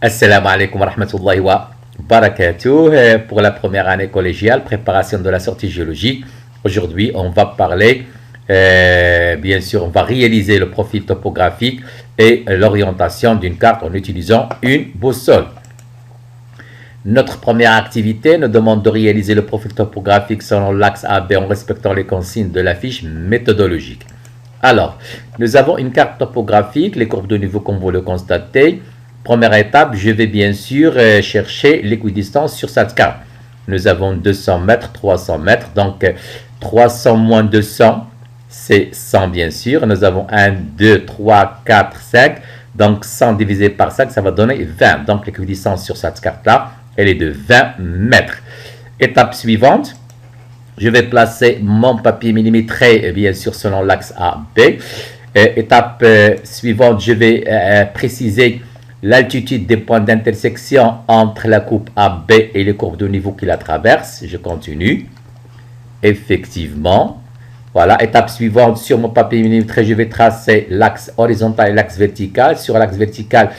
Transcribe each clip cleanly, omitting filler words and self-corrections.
Assalamu alaikum wa rahmatullahi wa barakatuh. Pour la première année collégiale, préparation de la sortie géologique. Aujourd'hui, on va parler, bien sûr, on va réaliser le profil topographique et l'orientation d'une carte en utilisant une boussole. Notre première activité nous demande de réaliser le profil topographique selon l'axe AB en respectant les consignes de la fiche méthodologique. Alors, nous avons une carte topographique, les courbes de niveau comme vous le constatez. Première étape, je vais bien sûr chercher l'équidistance sur cette carte. Nous avons 200 mètres, 300 mètres, donc 300 moins 200, c'est 100 bien sûr. Nous avons 1, 2, 3, 4, 5, donc 100 divisé par 5, ça va donner 20. Donc l'équidistance sur cette carte-là, elle est de 20 mètres. Étape suivante, je vais placer mon papier millimétré, bien sûr, selon l'axe AB. Étape suivante, je vais préciser l'altitude des points d'intersection entre la coupe AB et les courbes de niveau qui la traversent. Je continue. Effectivement. Voilà. Étape suivante, sur mon papier millimétré, je vais tracer l'axe horizontal et l'axe vertical. Sur l'axe vertical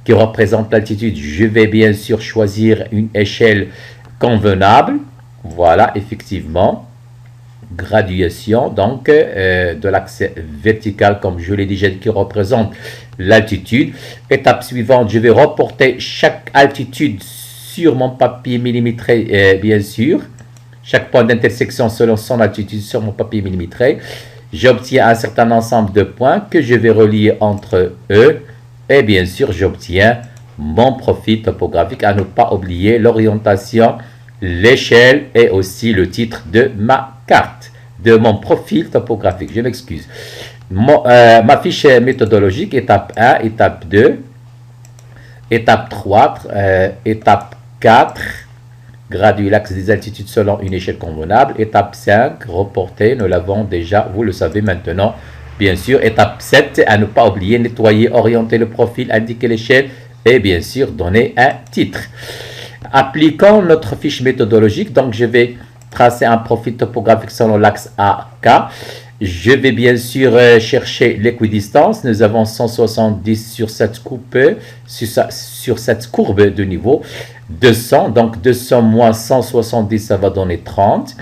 qui représente l'altitude, je vais bien sûr choisir une échelle convenable. Voilà, effectivement. Graduation donc de l'axe vertical, comme je l'ai déjà dit, qui représente l'altitude. Étape suivante, je vais reporter chaque altitude sur mon papier millimétré, bien sûr. Chaque point d'intersection selon son altitude sur mon papier millimétré. J'obtiens un certain ensemble de points que je vais relier entre eux. Et bien sûr, j'obtiens mon profil topographique. À ne pas oublier l'orientation, l'échelle et aussi le titre de ma carte, de mon profil topographique. Je m'excuse. Ma fiche méthodologique, étape 1, étape 2, étape 3, étape 4, graduer l'axe des altitudes selon une échelle convenable. Étape 5, reporter, nous l'avons déjà, vous le savez maintenant, bien sûr. Étape 7, à ne pas oublier, nettoyer, orienter le profil, indiquer l'échelle et bien sûr donner un titre. Appliquons notre fiche méthodologique, donc je vais tracer un profil topographique selon l'axe AK. Je vais bien sûr chercher l'équidistance. Nous avons 170 sur cette coupe, sur cette courbe de niveau. 200, donc 200 moins 170, ça va donner 30.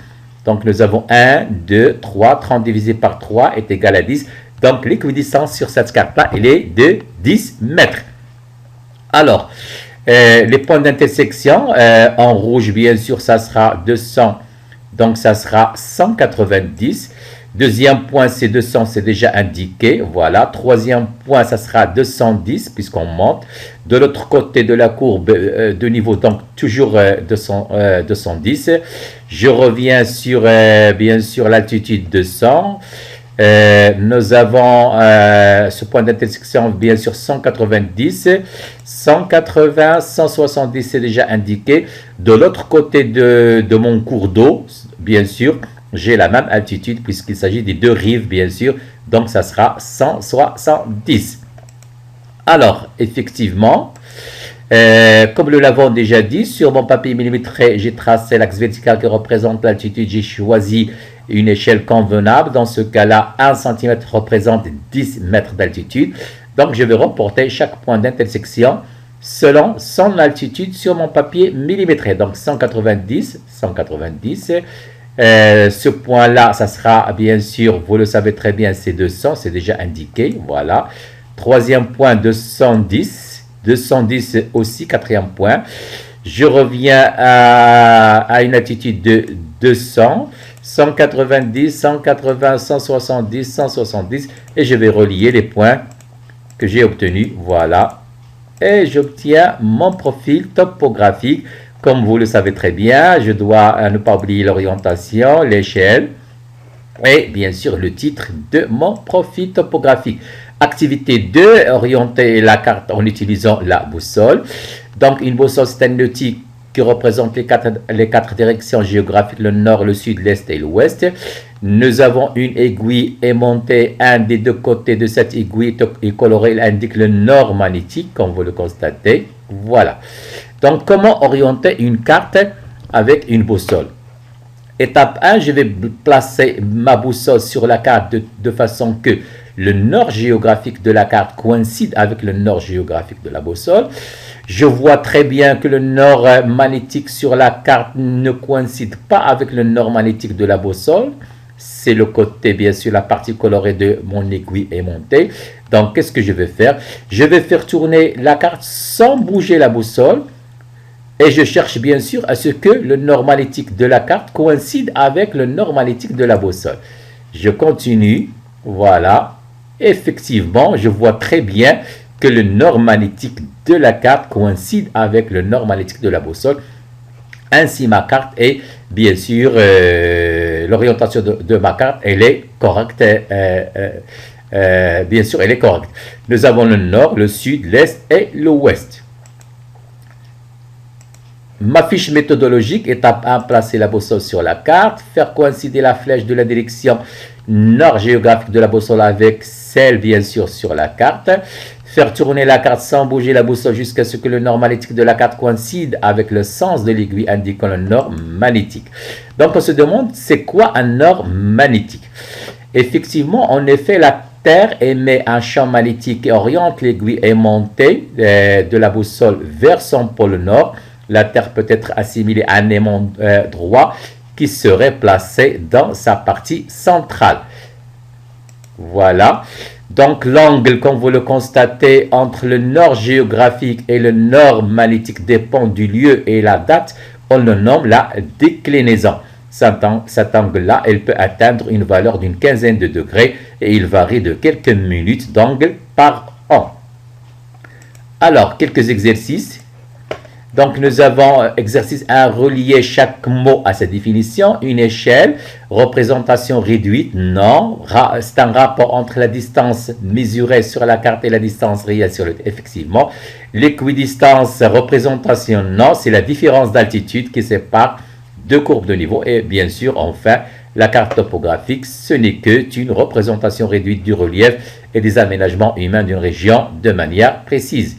Donc nous avons 1, 2, 3. 30 divisé par 3 est égal à 10. Donc l'équidistance sur cette carte-là, elle est de 10 mètres. Alors, les points d'intersection, en rouge, bien sûr, ça sera 200. Donc, ça sera 190. Deuxième point, c'est 200, c'est déjà indiqué. Voilà. Troisième point, ça sera 210, puisqu'on monte. De l'autre côté de la courbe de niveau, donc toujours 210. Je reviens sur, bien sûr, l'altitude 200. Nous avons ce point d'intersection, bien sûr, 190, 180, 170, c'est déjà indiqué. De l'autre côté de mon cours d'eau, bien sûr, j'ai la même altitude puisqu'il s'agit des deux rives, bien sûr. Donc, ça sera 170. Alors, effectivement, comme nous l'avons déjà dit, sur mon papier millimétré, j'ai tracé l'axe vertical qui représente l'altitude. J'ai choisi une échelle convenable. Dans ce cas-là, 1 cm représente 10 mètres d'altitude. Donc, je vais reporter chaque point d'intersection selon son altitude sur mon papier millimétré. Donc, 190, 190. Ce point-là, ça sera bien sûr, vous le savez très bien, c'est 200, c'est déjà indiqué. Voilà. Troisième point, 210. 210 aussi, quatrième point. Je reviens à une altitude de 200. 190, 180, 170, 170 et je vais relier les points que j'ai obtenus, voilà, et j'obtiens mon profil topographique. Comme vous le savez très bien, je dois ne pas oublier l'orientation, l'échelle et bien sûr le titre de mon profil topographique. Activité 2, orienter la carte en utilisant la boussole. Donc une boussole, c'est un outil qui représente les quatre directions géographiques, le nord, le sud, l'est et l'ouest. Nous avons une aiguille aimantée, un des deux côtés de cette aiguille est coloré, il indique le nord magnétique, comme vous le constatez. Voilà. Donc, comment orienter une carte avec une boussole? Étape 1, je vais placer ma boussole sur la carte de façon que le nord géographique de la carte coïncide avec le nord géographique de la boussole. Je vois très bien que le nord magnétique sur la carte ne coïncide pas avec le nord magnétique de la boussole. C'est le côté, bien sûr, la partie colorée de mon aiguille est montée. Donc, qu'est-ce que je vais faire? Je vais faire tourner la carte sans bouger la boussole. Et je cherche bien sûr à ce que le nord magnétique de la carte coïncide avec le nord magnétique de la boussole. Je continue. Voilà. Effectivement, je vois très bien que le nord magnétique de la carte coïncide avec le nord magnétique de la boussole. Ainsi, ma carte est, bien sûr, l'orientation de ma carte, elle est correcte. Bien sûr, elle est correcte. Nous avons le nord, le sud, l'est et l'ouest. Ma fiche méthodologique, étape 1, placer la boussole sur la carte, faire coïncider la flèche de la direction nord géographique de la boussole avec celle, bien sûr, sur la carte, faire tourner la carte sans bouger la boussole jusqu'à ce que le nord magnétique de la carte coïncide avec le sens de l'aiguille indiquant le nord magnétique. Donc, on se demande, c'est quoi un nord magnétique? Effectivement, en effet, la Terre émet un champ magnétique et oriente l'aiguille aimantée de la boussole vers son pôle nord. La Terre peut être assimilée à un aimant droit qui serait placé dans sa partie centrale. Voilà. Donc, l'angle, comme vous le constatez, entre le nord géographique et le nord magnétique dépend du lieu et la date. On le nomme la déclinaison. Cet angle-là, elle peut atteindre une valeur d'une quinzaine de degrés et il varie de quelques minutes d'angle par an. Alors, quelques exercices. Donc, nous avons exercice 1, relier chaque mot à sa définition. Une échelle, représentation réduite, non. C'est un rapport entre la distance mesurée sur la carte et la distance réelle sur le... Effectivement. L'équidistance, représentation, non. C'est la différence d'altitude qui sépare deux courbes de niveau. Et bien sûr, enfin, la carte topographique, ce n'est qu'une représentation réduite du relief et des aménagements humains d'une région de manière précise.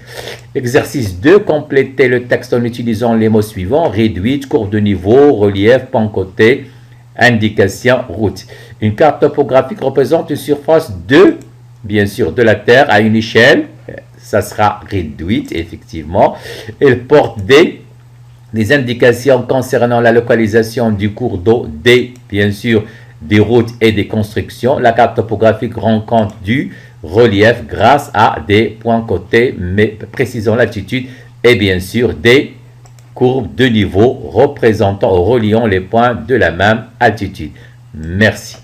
Exercice 2, compléter le texte en utilisant les mots suivants: réduite, courbe de niveau, relief, pan côté, indication, route. Une carte topographique représente une surface bien sûr, de la Terre à une échelle, ça sera réduite, effectivement. Elle porte des indications concernant la localisation du cours d'eau, bien sûr, des routes et des constructions. La carte topographique rend compte du relief grâce à des points côtés, mais précisant l'altitude, et bien sûr des courbes de niveau représentant ou reliant les points de la même altitude. Merci.